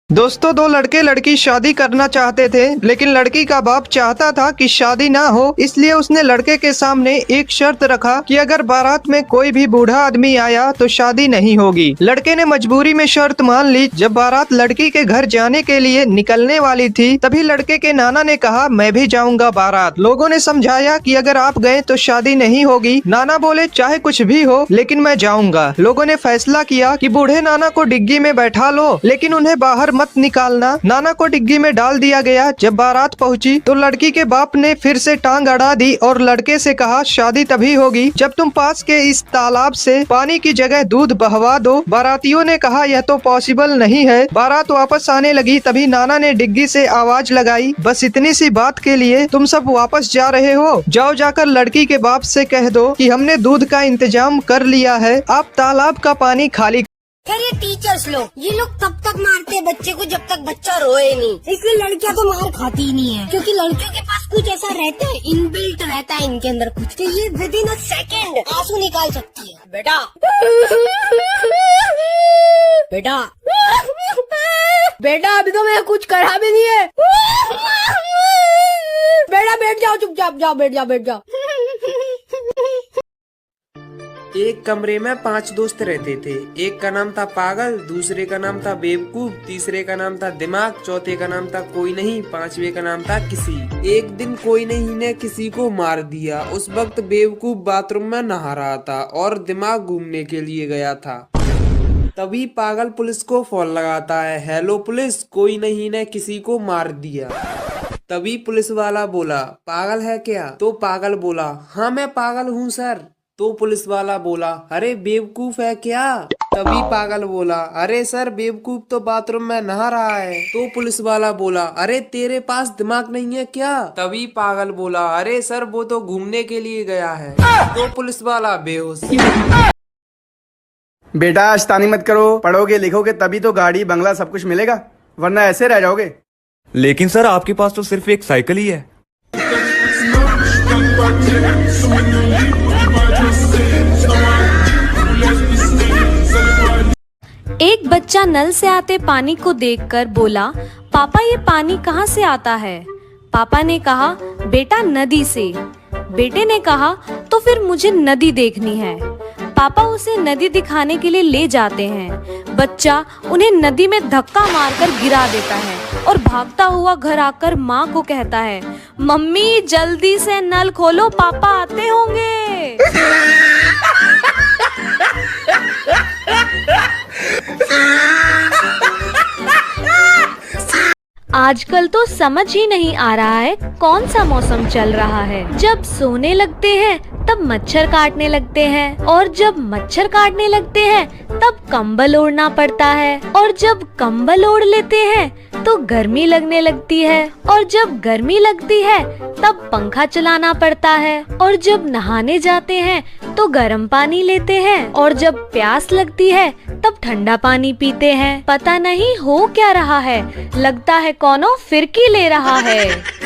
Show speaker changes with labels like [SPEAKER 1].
[SPEAKER 1] दोस्तों, दो लड़के लड़की शादी करना चाहते थे, लेकिन लड़की का बाप चाहता था कि शादी ना हो। इसलिए उसने लड़के के सामने एक शर्त रखा कि अगर बारात में कोई भी बूढ़ा आदमी आया तो शादी नहीं होगी। लड़के ने मजबूरी में शर्त मान ली। जब बारात लड़की के घर जाने के लिए निकलने वाली थी, तभी लड़के के नाना ने कहा, मैं भी जाऊंगा बारात। लोगों ने समझाया कि अगर आप गए तो शादी नहीं होगी। नाना बोले, चाहे कुछ भी हो, लेकिन मैं जाऊंगा। लोगों ने फैसला किया कि बूढ़े नाना को डिग्गी में बैठा लो, लेकिन उन्हें बाहर मत निकालना। नाना को डिग्गी में डाल दिया गया। जब बारात पहुंची तो लड़की के बाप ने फिर से टांग अड़ा दी और लड़के से कहा, शादी तभी होगी जब तुम पास के इस तालाब से पानी की जगह दूध बहवा दो। बारातियों ने कहा, यह तो पॉसिबल नहीं है। बारात वापस आने लगी, तभी नाना ने डिग्गी से आवाज लगाई, बस इतनी सी बात के लिए तुम सब वापस जा रहे हो? जाओ, जाकर लड़की के बाप से कह दो कि हमने दूध का इंतजाम कर लिया है, आप तालाब का पानी खाली।
[SPEAKER 2] खैर ये टीचर्स लोग, ये लोग तब तक मारते हैं बच्चे को जब तक बच्चा रोए नहीं। इसलिए लड़कियां तो मार खाती ही नहीं है, क्योंकि लड़कियों के पास कुछ ऐसा रहता है, इनबिल्ट रहता है इनके अंदर कुछ, तो ये विद इन अ सेकेंड आंसू निकाल सकती है। बेटा बेटा बेटा, अभी तो मैं कुछ करा भी नहीं है। बेटा बैठ जाओ, चुपचाप जाओ, बैठ जाओ, बैठ जाओ।
[SPEAKER 3] एक कमरे में 5 दोस्त रहते थे। एक का नाम था पागल, दूसरे का नाम था बेवकूफ, तीसरे का नाम था दिमाग, चौथे का नाम था कोई नहीं, पांचवे का नाम था किसी। एक दिन कोई नहीं ने किसी को मार दिया। उस वक्त बेवकूफ बाथरूम में नहा रहा था और दिमाग घूमने के लिए गया था। तभी पागल पुलिस को फोन लगाता है, हेलो पुलिस, कोई नहीं ने किसी को मार दिया। तभी पुलिस वाला बोला, पागल है क्या? तो पागल बोला, हाँ मैं पागल हूँ सर। तो पुलिस वाला बोला, अरे बेवकूफ है क्या? तभी पागल बोला, अरे सर बेवकूफ तो बाथरूम में नहा रहा है। तो पुलिस वाला बोला, अरे तेरे पास दिमाग नहीं है क्या? तभी पागल बोला, अरे सर वो तो घूमने के लिए गया है। तो पुलिस वाला बेहोश।
[SPEAKER 4] बेटा शैतानी मत करो, पढ़ोगे लिखोगे तभी तो गाड़ी बंगला सब कुछ मिलेगा, वरना ऐसे रह जाओगे।
[SPEAKER 5] लेकिन सर आपके पास तो सिर्फ एक साइकिल ही है।
[SPEAKER 6] एक बच्चा नल से आते पानी को देखकर बोला, पापा ये पानी कहाँ से आता है? पापा ने कहा, बेटा नदी से। बेटे ने कहा, तो फिर मुझे नदी देखनी है। पापा उसे नदी दिखाने के लिए ले जाते हैं। बच्चा उन्हें नदी में धक्का मारकर गिरा देता है और भागता हुआ घर आकर माँ को कहता है, मम्मी जल्दी से नल खोलो, पापा आते होंगे। आजकल तो समझ ही नहीं आ रहा है कौन सा मौसम चल रहा है। जब सोने लगते हैं तब मच्छर काटने लगते हैं, और जब मच्छर काटने लगते हैं तब कंबल ओढ़ना पड़ता है, और जब कंबल ओढ़ लेते हैं तो गर्मी लगने लगती है, और जब गर्मी लगती है तब पंखा चलाना पड़ता है, और जब नहाने जाते हैं तो गर्म पानी लेते हैं, और जब प्यास लगती है तब ठंडा पानी पीते हैं। पता नहीं हो क्या रहा है, लगता है कौनो फिरकी ले रहा है।